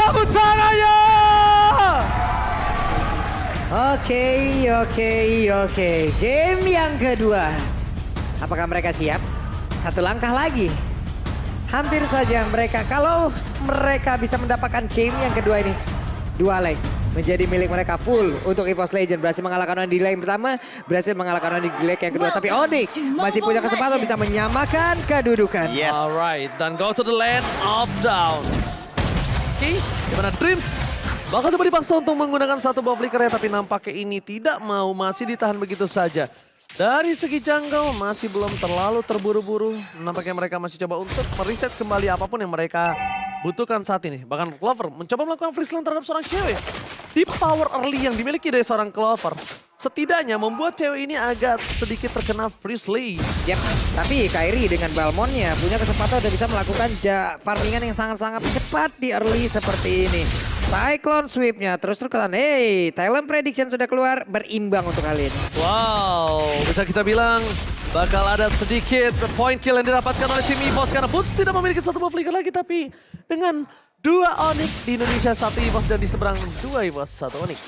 Tepuk tangannya! Oke. Game yang kedua. Apakah mereka siap? Satu langkah lagi. Hampir saja mereka, kalau mereka bisa mendapatkan game yang kedua ini, 2 leg menjadi milik mereka full untuk EVOS Legend. Berhasil mengalahkan Onyx di leg pertama, berhasil mengalahkan Onyx di leg yang kedua. Tapi Onyx masih punya kesempatan bisa menyamakan kedudukan. Yes. Alright, dan go to the land of down. Oke, dimana Dreams bakal coba dipaksa untuk menggunakan satu buff flicker ya, tapi nampaknya ini tidak mau, masih ditahan begitu saja. Dari segi jungle masih belum terlalu terburu-buru. Nampaknya mereka masih coba untuk mereset kembali apapun yang mereka butuhkan saat ini. Bahkan Clover mencoba melakukan freeze lane terhadap seorang cewek. Di power early yang dimiliki dari seorang Clover, setidaknya membuat cewek ini agak sedikit terkena freeze lane. Yap, tapi Kairi dengan Balmonnya punya kesempatan udah bisa melakukan farmingan yang sangat-sangat cepat di early seperti ini. Cyclone sweepnya terus-terusan. Hey, Talent Prediction sudah keluar, berimbang untuk kali ini. Wow, bisa kita bilang bakal ada sedikit point kill yang didapatkan oleh tim EVOS karena Boots tidak memiliki satu buff flicker lagi, tapi dengan 2 Onyx di Indonesia, 1 EVOS, dan di seberang 2 EVOS, 1 Onyx.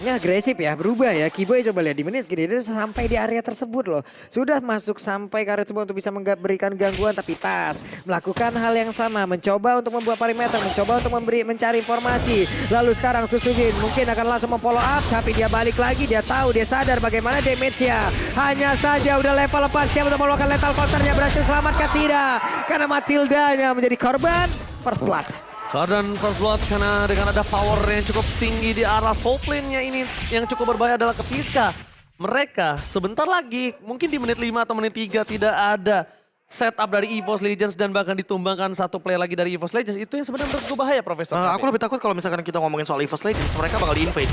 Ini agresif ya, berubah ya. Kiboy coba lihat di menit segini, dia sudah sampai di area tersebut loh. Sudah masuk sampai ke area tersebut untuk bisa memberikan gangguan, tapi Tas melakukan hal yang sama. Mencoba untuk membuat parameter, mencoba untuk mencari informasi. Lalu sekarang Susujin mungkin akan langsung memfollow up, tapi dia balik lagi, dia tahu, dia sadar bagaimana damage-nya. Hanya saja udah level 4, siap untuk melakukan lethal counter-nya, berhasil selamatkan tidak. Karena Matildanya menjadi korban first blood. Keadaan first blood karena dengan ada power yang cukup tinggi di arah top lane-nya ini, yang cukup berbahaya adalah ketika mereka sebentar lagi, mungkin di menit 5 atau menit 3 tidak ada setup dari EVOS Legends dan bahkan ditumbangkan satu player lagi dari EVOS Legends. Itu yang sebenarnya menurutku bahaya, Profesor. Aku lebih takut kalau misalkan kita ngomongin soal EVOS Legends, mereka bakal di-invade.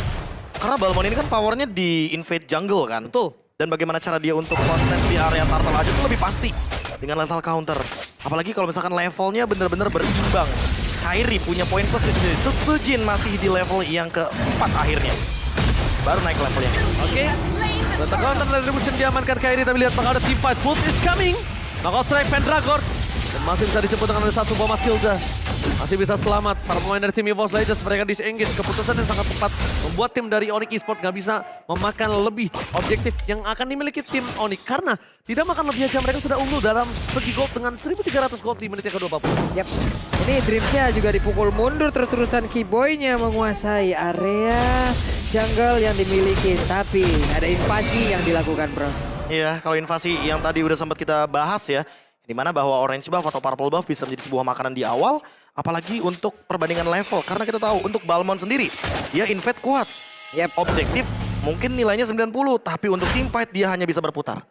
Karena Balmon ini kan powernya di-invade jungle kan. Betul. Dan bagaimana cara dia untuk contest di area turtle aja itu lebih pasti dengan lethal counter. Apalagi kalau misalkan levelnya benar-benar berimbang. Kairi punya poin plus di sini. Sujin masih di level yang keempat akhirnya. Baru naik levelnya. Oke. Lethal counter retribution diamankan Kairi, tapi lihat bakal ada team fight. Bolt is coming. Knockout strike Pendragon. Dan masih bisa dijemput dengan satu bom Matilda. Masih bisa selamat para pemain dari tim EVOS Legends, mereka disengage. Keputusan yang sangat tepat membuat tim dari Onyx Esports gak bisa memakan lebih objektif yang akan dimiliki tim Onyx. Karena tidak makan lebih aja, mereka sudah unggul dalam segi gold dengan 1.300 gold di menit yang ke-20. Yap, ini Dreamsnya juga dipukul mundur terus-terusan. Kiboynya menguasai area jungle yang dimiliki. Tapi ada invasi yang dilakukan, bro. Iya, kalau invasi yang tadi udah sempat kita bahas ya. Dimana bahwa orange buff atau purple buff bisa menjadi sebuah makanan di awal. Apalagi untuk perbandingan level. Karena kita tahu untuk Balmon sendiri, dia invade kuat. Yap. Objektif mungkin nilainya 90, tapi untuk team fight dia hanya bisa berputar.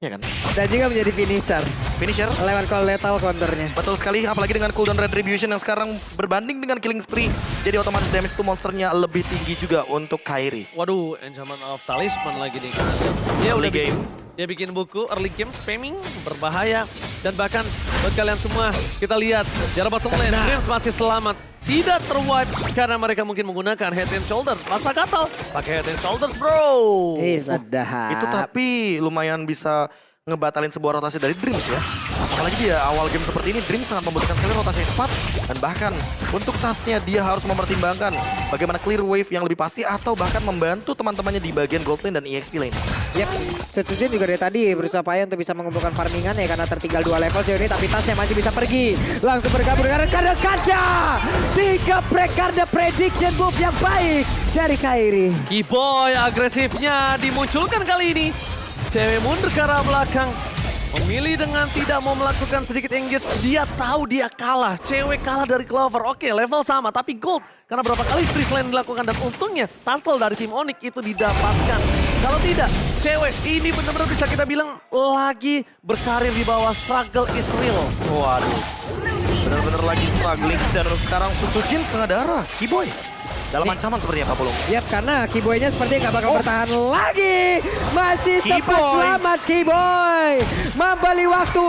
Iya kan? Dan juga menjadi finisher. Finisher. Lewat lethal counternya. Betul sekali, apalagi dengan cooldown retribution yang sekarang berbanding dengan killing spree. Jadi otomatis damage to monsternya lebih tinggi juga untuk Kairi. Waduh, Enchantment of Talisman lagi nih. Dia udah dia bikin buku early game spamming berbahaya. Dan bahkan buat kalian semua, kita lihat jarak bottom lane, Dreams masih selamat. Tidak terwipe karena mereka mungkin menggunakan head and shoulder. Masa gatal, pakai head and shoulders, bro. Sedap. Itu tapi lumayan bisa ngebatalin sebuah rotasi dari Dreams ya. Apalagi dia awal game seperti ini, Dreams sangat membutuhkan sekali rotasi yang cepat. Dan bahkan untuk tasnya dia harus mempertimbangkan bagaimana clear wave yang lebih pasti atau bahkan membantu teman-temannya di bagian gold lane dan EXP lane. Yap, Sujin juga dari tadi berusaha payah untuk bisa mengumpulkan farmingan ya karena tertinggal 2 level sejauh ini, tapi tasnya masih bisa pergi. Langsung bergabung dengan rekan kaca. 3 karena prediction move yang baik dari Kairi. Kiboy agresifnya dimunculkan kali ini. Cewek mundur ke arah belakang. Memilih dengan tidak mau melakukan sedikit engage. Dia tahu dia kalah. Cewek kalah dari Clover. Oke, level sama tapi gold. Karena berapa kali freeze lane dilakukan dan untungnya turtle dari tim Onyx itu didapatkan. Kalau tidak, cewek ini benar-benar bisa kita bilang lagi berkarir di bawah, struggle is real. Waduh, benar-benar lagi struggling dan sekarang Sujin setengah darah. Kiboy dalam ancaman sepertinya Pak Pulung. Yap, karena Kiboynya sepertinya nggak bakal bertahan lagi. Masih sempat selamat Kiboy. Membeli waktu,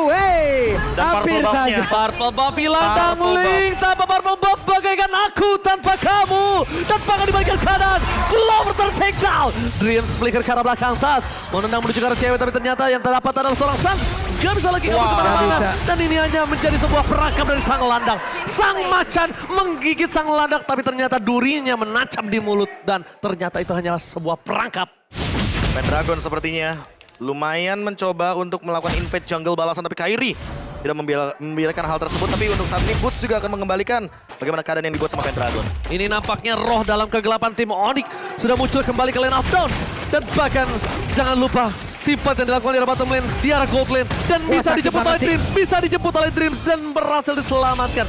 Dan hampir purple saja. Purple buff hilang dan Link tanpa purple buff bagaikan aku tanpa kamu. dan bahkan di bagian kanan. Clover ter-take down. Dreams flicker ke arah belakang tas. Menendang menuju ke arah cewek, tapi ternyata yang terdapat adalah seorang Sun. Gak bisa lagi kabur kemana-mana. Dan ini hanya menjadi sebuah perangkap dari sang landang. Sang macan menggigit sang landak, tapi ternyata durinya menancap di mulut. Dan ternyata itu hanyalah sebuah perangkap. Pendragon sepertinya lumayan mencoba untuk melakukan invade jungle balasan, tapi Kairi tidak membiarkan hal tersebut. Tapi untuk saat ini Boots juga akan mengembalikan bagaimana keadaan yang dibuat sama Pendragon. Ini nampaknya roh dalam kegelapan tim Onyx sudah muncul kembali ke lane of down. Dan bahkan jangan lupa tim fight yang dilakukan di arah bottom lane, di arah gold lane. Dan bisa dijemput oleh Dreams, dan berhasil diselamatkan.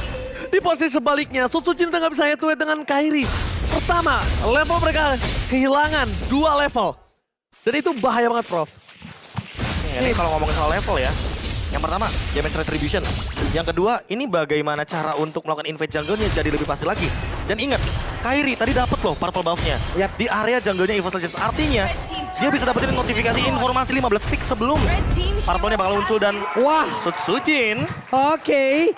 Di posisi sebaliknya, Sutsujin udah gak bisa head to head dengan Kairi. Pertama, level mereka kehilangan 2 level. Dan itu bahaya banget, Prof. Ini kalau ngomongin soal level ya, yang pertama damage retribution, yang kedua ini bagaimana cara untuk melakukan invade jungle-nya jadi lebih pasti lagi. Dan ingat, Kairi tadi dapat loh purple buff-nya di area jungle-nya EVOS Legends. Artinya dia bisa dapetin notifikasi informasi 15 detik sebelum purple-nya bakal muncul. Dan wah, Sutsujin Oke.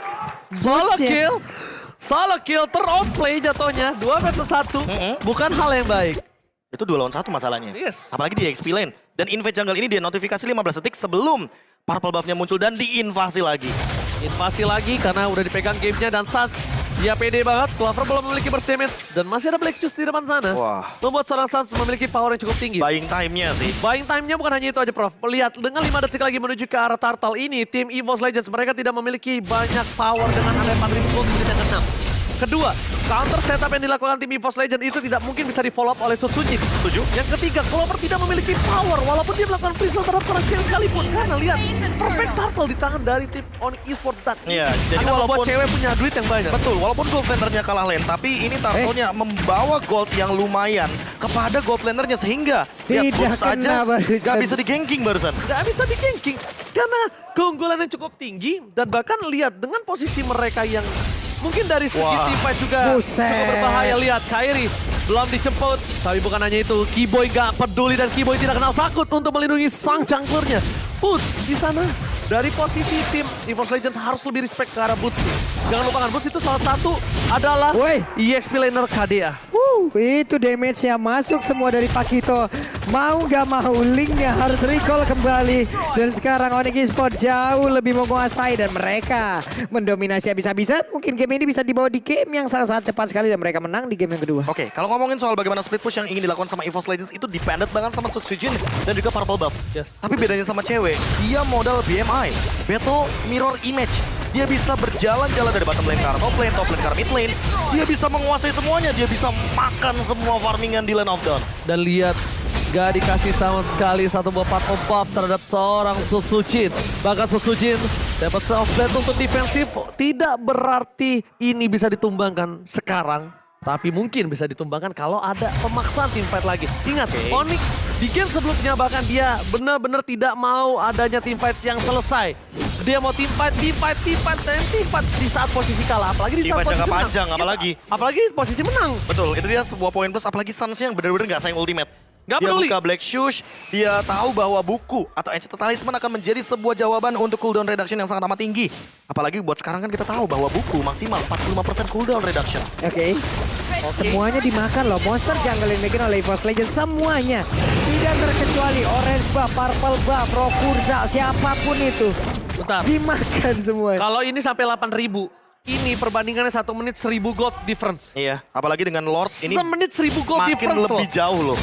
Solo kill ter-outplay jatuhnya, 2 versus 1. Bukan hal yang baik. itu 2 lawan 1 masalahnya. Yes. Apalagi di XP lane. Dan invade jungle ini dia notifikasi 15 detik sebelum purple buff-nya muncul dan diinvasi lagi. Invasi lagi karena udah dipegang gamenya dan Sans dia pede banget. Clover belum memiliki burst damage dan masih ada Black Juice di depan sana. Wah. Membuat seorang Sans memiliki power yang cukup tinggi. Buying time-nya sih. Buying time-nya bukan hanya itu aja, Prof. Lihat, dengan 5 detik lagi menuju ke arah Turtle ini, tim EVOS Legends mereka tidak memiliki banyak power dengan ada 4.000 gold di menit yang ke-6. Kedua, counter setup yang dilakukan tim EVOS Legends itu tidak mungkin bisa di-follow up oleh Sutsujin. Setuju. Yang ketiga, Clover tidak memiliki power walaupun dia melakukan freeze terhadap seorang Ken sekalipun. Karena lihat, perfect turtle di tangan dari tim Onyx Esports. Iya, jadi akan membuat walaupun cewek punya duit yang banyak. betul, walaupun gold lanernya kalah lane, tapi ini turtle-nya membawa gold yang lumayan kepada gold lanernya sehingga lihat Tidak Boots kena aja barusan. gak bisa di-ganking barusan. Nggak bisa di-ganking karena keunggulan yang cukup tinggi dan bahkan lihat dengan posisi mereka yang mungkin dari segi Wah. team fight juga Buset. cukup berbahaya. Lihat, Kairi belum dijemput. Tapi bukan hanya itu, Kiboy gak peduli dan Kiboy tidak kenal takut untuk melindungi sang junglernya. Boots di sana. Dari posisi tim EVOS Legends harus lebih respect ke arah Boots. Jangan lupakan, Boots itu salah satu adalah Woi. EXP laner KDA. Itu damage-nya masuk semua dari Pakito. Mau gak mau linknya harus recall kembali. Dan sekarang Onyx Esports jauh lebih menguasai dan mereka mendominasi habis-habisan. Mungkin game ini bisa dibawa di game yang sangat-sangat cepat sekali dan mereka menang di game yang kedua. Oke, kalau ngomongin soal bagaimana split push yang ingin dilakukan sama EVOS Legends itu dependent banget sama Sutsujin dan juga purple buff. Yes. Tapi bedanya sama cewek, dia modal BMI, Battle Mirror Image. Dia bisa berjalan-jalan dari bottom lane ke arah top lane ke arah mid lane. Dia bisa menguasai semuanya, dia bisa makan semua farmingan di lane of down. Dan lihat, gak dikasih sama sekali satu buah purple buff terhadap seorang Sutsujin. Bahkan Sutsujin dapat self bet untuk defensif. Tidak berarti ini bisa ditumbangkan sekarang. Tapi mungkin bisa ditumbangkan kalau ada pemaksaan team fight lagi. Ingat, Onyx di game sebelumnya bahkan dia benar-benar tidak mau adanya team fight yang selesai. Dia mau team fight di saat posisi kalah. Apalagi di Team saat fight posisi jangka menang. panjang, apalagi. Apalagi posisi menang. Betul, itu dia sebuah poin plus, apalagi Suns yang benar-benar gak sayang ultimate. Gak Dia peduli. buka Black Shoes, dia tahu bahwa buku atau Enchanted Talisman akan menjadi sebuah jawaban untuk cooldown reduction yang sangat amat tinggi. Apalagi buat sekarang kan kita tahu bahwa buku maksimal 45% cooldown reduction. Oke. Semuanya dimakan loh. Monster jungle yang dimiliki oleh EVOS Legends semuanya. Tidak terkecuali Orange buff, Purple buff, Rokurza, siapapun itu. Bentar. Dimakan semua. Kalau ini sampai 8.000, ini perbandingannya 1 menit 1000 gold difference. Iya, apalagi dengan Lord ini Semenit 1000 gold makin difference lebih loh. jauh loh.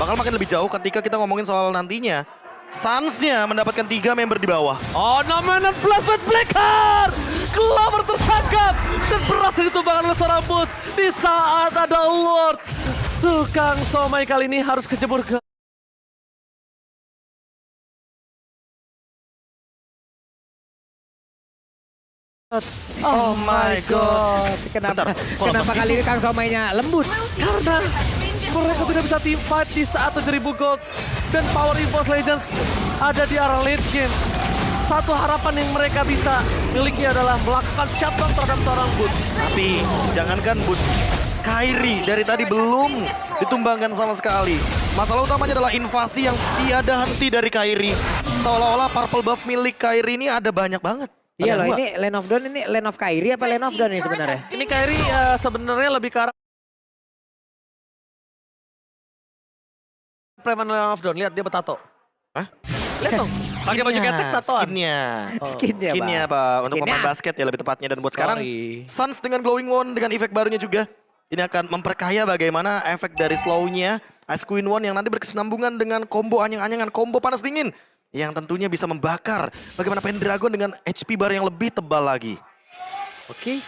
Bakal makin lebih jauh ketika kita ngomongin soal nantinya. Suns-nya mendapatkan 3 member di bawah. Oh, namanya Plasma Flicker! Clover tertangkap dan berhasil ditumbangkan oleh seorang bus di saat ada Lord. Tukang somai kali ini harus kejebur ke... Oh my god. Kenapa, Bentar, kalau kenapa Mas kali ini Kang Somainya lembut? Karena mereka tidak bisa team fight di saat 7.000 gold. Dan power EVOS Legends ada di arah late game. Satu harapan yang mereka bisa miliki adalah melakukan shutdown terhadap seorang Boots. Tapi jangankan Boots, Kairi dari tadi belum ditumbangkan sama sekali. Masalah utamanya adalah invasi yang tiada henti dari Kairi. Seolah-olah purple buff milik Kairi ini ada banyak banget. Iya Ada loh, 2. ini Lane of Dawn, ini Lane of Kairi apa Lane of Dawn ini sebenarnya? Ini Kairi sebenarnya lebih ke arah preman of Dawn. Lihat dia bertato. Hah? Lihat dong. Pakai baju ketek tatoan. Skinnya Pak. Untuk pemain basket ya lebih tepatnya. Dan buat sekarang, Suns dengan Glowing Wand dengan efek barunya juga. Ini akan memperkaya bagaimana efek dari slow-nya Ice Queen One yang nanti berkesinambungan dengan combo anyang-anyangan, combo panas dingin. Yang tentunya bisa membakar bagaimana Pendragon dengan HP bar yang lebih tebal lagi. Oke.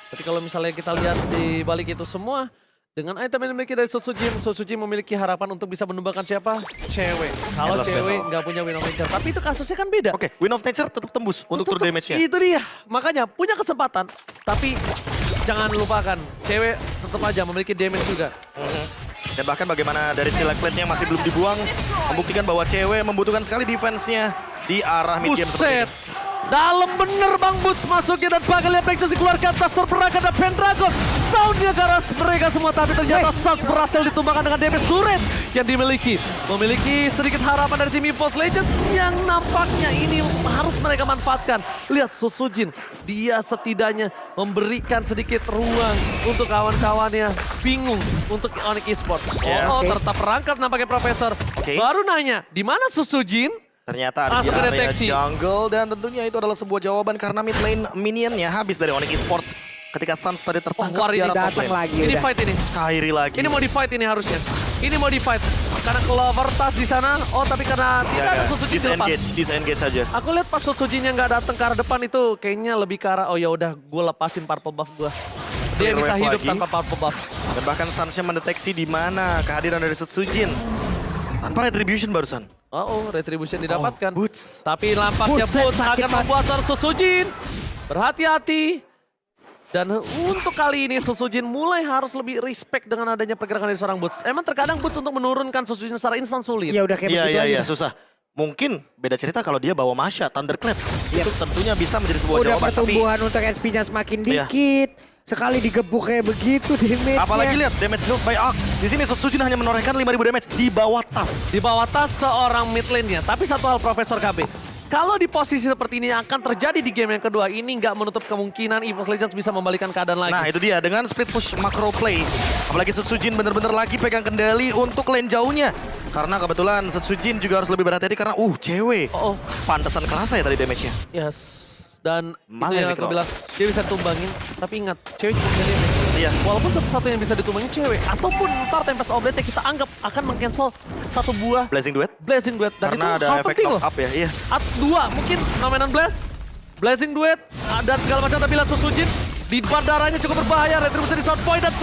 Tapi kalau misalnya kita lihat di balik itu semua, dengan item yang dimiliki dari Sotsujin memiliki harapan untuk bisa menumbangkan siapa? Cewek. Kalau Endless cewek battle. nggak punya Win of Nature. Tapi itu kasusnya kan beda. Oke, Win of Nature tetap tembus untuk true damage-nya. Itu dia. Makanya punya kesempatan. Tapi jangan lupakan, cewek tetap aja memiliki damage juga. Dan bahkan bagaimana dari skill plate-nya masih belum dibuang, membuktikan bahwa cewek membutuhkan sekali defense-nya di arah mid game seperti Buset. ini. Dalam bener Bang Boots masuknya dan bakal lihat Pexus dikeluarkan. Tas terperangkat dan Pendragon. Soundnya ke arah mereka semua. Tapi ternyata Suns berhasil ditumbangkan dengan damage turret yang dimiliki. Memiliki sedikit harapan dari tim EVOS Legends yang nampaknya ini harus mereka manfaatkan. Lihat Sotsujin. Dia setidaknya memberikan sedikit ruang untuk kawan-kawannya. Bingung untuk Onyx Esports. Tetap perangkat nampaknya Profesor. Baru nanya, di mana Sotsujin? Ternyata ada di Langsung area kedeteksi. jungle dan tentunya itu adalah sebuah jawaban karena mid lane minionnya habis dari Onyx Esports ketika Suns tadi tertangkap War di ini arah top datang lane. lagi Ini udah. fight ini. Kairi lagi. Ini mau di fight ini harusnya. Ini mau di fight. Karena Clover tas di sana. Oh tapi karena tidak ada Sotsujin dilepas. Disengage saja. Aku lihat pas Sotsujin yang nggak datang ke arah depan itu kayaknya lebih ke arah oh ya udah gue lepasin purple buff gue. Dia Clear bisa wave hidup lagi. tanpa purple buff. Dan bahkan Suns-nya mendeteksi di mana kehadiran dari Sotsujin. Tanpa retribution barusan. Retribution didapatkan. Boots. Tapi nampaknya Buset, Boots sakit akan banget. membuat seorang Sotsujin berhati-hati. Dan untuk kali ini Sotsujin mulai harus lebih respect dengan adanya pergerakan dari seorang Boots. Emang terkadang Boots untuk menurunkan Sotsujin secara instan sulit. Ya udah kayak begitu aja. Iya, susah. Mungkin beda cerita kalau dia bawa Masha, Thunderclap. Iya. Itu tentunya bisa menjadi sebuah Udah jawaban. Tapi pertumbuhan untuk SP-nya semakin Iya. dikit. Sekali digebuk kayak begitu damage-nya. apalagi lihat damage dealt by Ox. Di sini Sotsujin hanya menorehkan 5.000 damage di bawah tas. Di bawah tas seorang mid lane-nya. Tapi satu hal Profesor KB. Kalau di posisi seperti ini akan terjadi di game yang kedua, ini nggak menutup kemungkinan EVOS Legends bisa membalikan keadaan lagi. Nah itu dia dengan split push macro play. Apalagi Sotsujin bener-bener lagi pegang kendali untuk lane jauhnya. Karena kebetulan Sotsujin juga harus lebih berhati-hati karena cewek. Pantesan kerasa ya tadi damage-nya. Yes. Dan Malah itu yang Epic aku Rock. bilang, dia bisa tumbangin. Tapi ingat, cewek cuma punya damage. Iya. Walaupun satu-satu yang bisa ditumbangin cewek. Ataupun ntar Tempest Oblate yang kita anggap akan meng-cancel satu buah Blazing Duet. Blazing Duet. Dan Karena itu ada hal efek penting top loh. up ya. Iya. Dua, mungkin Nomenon Blast, Blazing Duet, dan segala macam. Tapi lihat Sotsujin, di bandaranya cukup berbahaya. Retribusi di South Point dan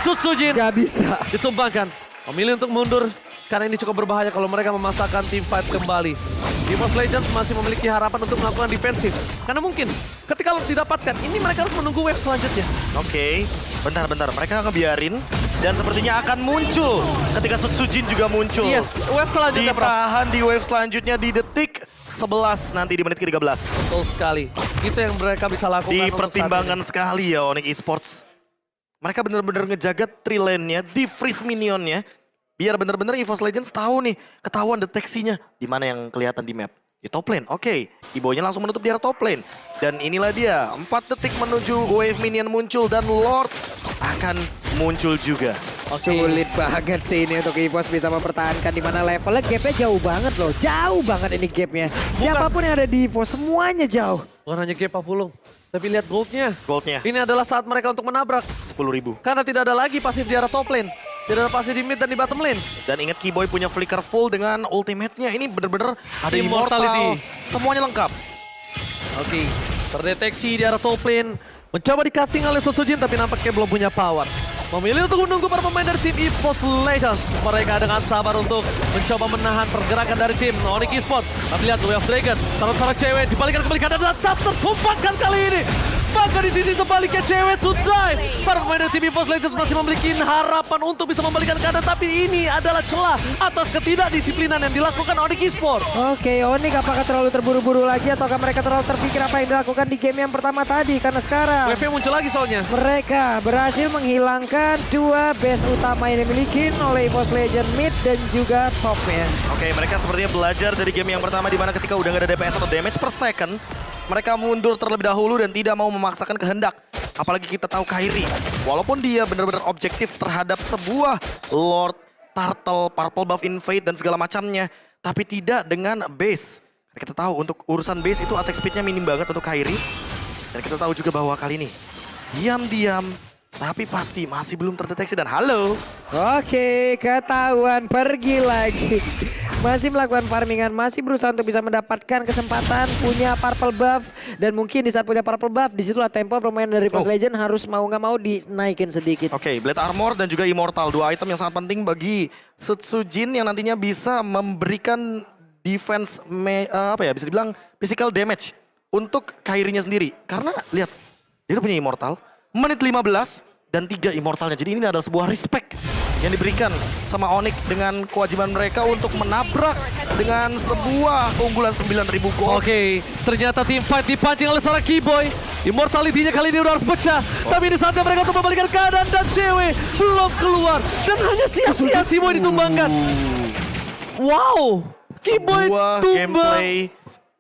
Sotsujin Gak bisa. ditumbangkan. Memilih untuk mundur karena ini cukup berbahaya kalau mereka memasakkan team fight kembali. EVOS Legends masih memiliki harapan untuk melakukan defensif. Karena mungkin ketika didapatkan, ini mereka harus menunggu wave selanjutnya. Oke, bentar. Mereka ngebiarin dan sepertinya akan muncul ketika Sotsujin juga muncul. Yes, wave selanjutnya, Prof. Ditahan di wave selanjutnya di detik 11 nanti di menit ke-13. Betul sekali. Itu yang mereka bisa lakukan untuk saat Dipertimbangkan sekali ya Onyx Esports. Mereka bener-bener ngejaga tree lane-nya, di freeze minionnya. Biar bener-bener EVOS Legends tahu nih, ketahuan deteksinya di mana yang kelihatan di map. Di top lane, oke. Ibonya langsung menutup di arah top lane. Dan inilah dia, 4 detik menuju wave minion muncul dan Lord akan muncul juga. Sulit banget sih ini untuk EVOS bisa mempertahankan di mana levelnya gapnya jauh banget loh. Jauh banget ini gapnya. Siapapun yang ada di EVOS semuanya jauh. Bukan hanya gap Pulung, tapi lihat goldnya. Goldnya Ini adalah saat mereka untuk menabrak. 10.000. Karena tidak ada lagi pasif di arah top lane. Tidak ada pasif di mid dan di bottom lane. Dan ingat Keyboy punya flicker full dengan ultimate-nya. Ini bener-bener ada Immortality. immortal. Semuanya lengkap. Oke, terdeteksi di arah top lane. Mencoba di-cutting oleh Sotsujin tapi nampaknya belum punya power. Memilih untuk menunggu para pemain dari tim EVOS Legends. Mereka dengan sabar untuk mencoba menahan pergerakan dari tim Onyx Esports. Tapi lihat Way of Dragon, salah cewek dibalikan kembali kanan dan tak tertumpahkan kali ini. Maka di sisi sebaliknya cewek to die. Para pemain dari tim EVOS Legends masih memiliki harapan untuk bisa membalikan keadaan. Tapi ini adalah celah atas ketidakdisiplinan yang dilakukan Onyx Esports. Oke, Onyx apakah terlalu terburu-buru lagi ataukah mereka terlalu terpikir apa yang dilakukan di game yang pertama tadi? Karena sekarang WV muncul lagi soalnya. mereka berhasil menghilangkan dua base utama yang dimiliki oleh EVOS Legends mid dan juga topnya. Oke, mereka sepertinya belajar dari game yang pertama di mana ketika udah gak ada DPS atau damage per second, mereka mundur terlebih dahulu dan tidak mau memaksakan kehendak. Apalagi kita tahu Kairi, walaupun dia benar-benar objektif terhadap sebuah Lord turtle, purple buff invade dan segala macamnya. Tapi tidak dengan base. Karena kita tahu untuk urusan base itu attack speednya minim banget untuk Kairi. Dan kita tahu juga bahwa kali ini diam-diam tapi pasti masih belum terdeteksi dan halo. Oke, ketahuan pergi lagi. Masih melakukan farmingan, masih berusaha untuk bisa mendapatkan kesempatan punya purple buff. Dan mungkin di saat punya purple buff, disitulah tempo permainan dari Vice Legend harus mau nggak mau dinaikin sedikit. Oke, Blade Armor dan juga Immortal. Dua item yang sangat penting bagi Sutsujin yang nantinya bisa memberikan defense, bisa dibilang physical damage untuk Kairinya sendiri. Karena lihat, dia tuh punya Immortal, menit 15 dan 3 Immortalnya. Jadi ini adalah sebuah respect yang diberikan sama Onyx dengan kewajiban mereka untuk menabrak dengan sebuah keunggulan 9.000 gold. Oke, ternyata tim fight dipancing oleh seorang Keyboy. Immortality-nya kali ini udah harus pecah. Tapi ini saatnya mereka untuk membalikan keadaan dan cewek belum keluar. Dan hanya sia-sia si Boy ditumbangkan. Wow, Keyboy Sebuah tumbang. gameplay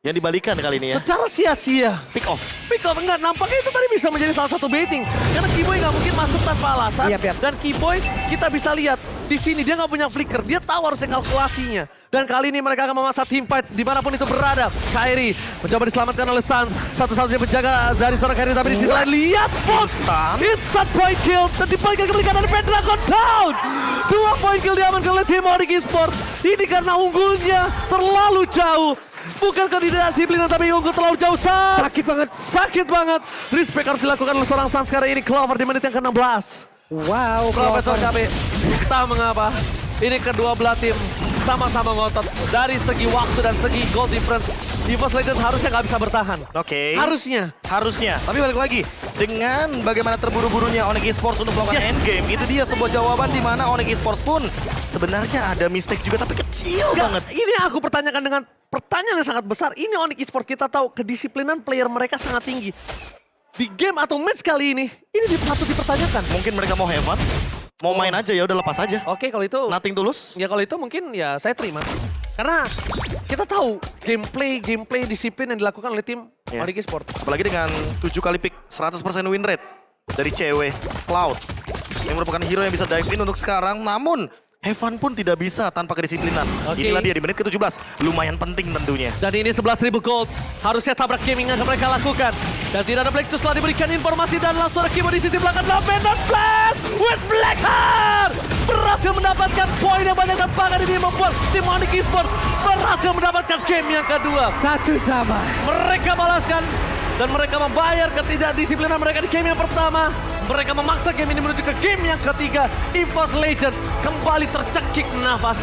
yang dibalikan kali ini ya. Secara sia-sia. Pick off. Pick off enggak, nampaknya itu tadi bisa menjadi salah satu baiting. Karena Keyboy nggak mungkin masuk tanpa alasan. Yap. Dan Keyboy kita bisa lihat di sini dia nggak punya flicker. Dia tahu harusnya kalkulasinya. Dan kali ini mereka akan memaksa team fight dimanapun itu berada. Kairi mencoba diselamatkan oleh Sans. Satu-satunya penjaga dari seorang Kairi. Tapi di sisi lain lihat instant point kill. Dan dibalikan kembali dari Pendragon down. 2 point kill diamankan oleh tim Onyx Esports. Ini karena unggulnya terlalu jauh. Bukan ketidakdisiplinan tapi unggul terlalu jauh. Sans. Sakit banget. Sakit banget. Respect harus dilakukan oleh seorang Sans sekarang ini. Clover di menit yang ke-16. Wow, Profesor Clover. KB. Entah mengapa. Ini kedua belah tim sama-sama ngotot. Dari segi waktu dan segi goal difference. EVOS Legends harusnya nggak bisa bertahan. Oke. Harusnya. Harusnya. Tapi balik lagi. Dengan bagaimana terburu-burunya Onyx Esports untuk melakukan endgame. Itu dia sebuah jawaban di mana Onyx Esports pun sebenarnya ada mistake juga tapi kecil banget. Ini aku pertanyakan dengan pertanyaan yang sangat besar. Ini Onyx Esports kita tahu kedisiplinan player mereka sangat tinggi. Di game atau match kali ini patut dipertanyakan. Mungkin mereka mau have fun. Mau main aja ya udah lepas aja. Oke, kalau itu Nothing tulus. ya kalau itu mungkin ya saya terima. Karena kita tahu gameplay disiplin yang dilakukan oleh tim Ya. Onyx Esports. Apalagi dengan 7 kali pick 100% win rate dari cewek Cloud. Yang merupakan hero yang bisa dive in untuk sekarang. Namun Heaven pun tidak bisa tanpa kedisiplinan. Oke. Inilah dia di menit ke-17. Lumayan penting tentunya. Dan ini 11.000 gold. Harusnya tabrak gaming yang akan mereka lakukan. Dan tidak ada Black Juice setelah diberikan informasi. Dan langsung ada Kimo di sisi belakang. Dan Flash with Blackheart. Berhasil mendapatkan poin yang banyak dan bahkan ini membuat tim Onyx Esports berhasil mendapatkan game yang kedua. 1-1. Mereka balaskan. Dan mereka membayar ketidakdisiplinan mereka di game yang pertama. Mereka memaksa game ini menuju ke game yang ketiga. EVOS Legends kembali tercekik nafas.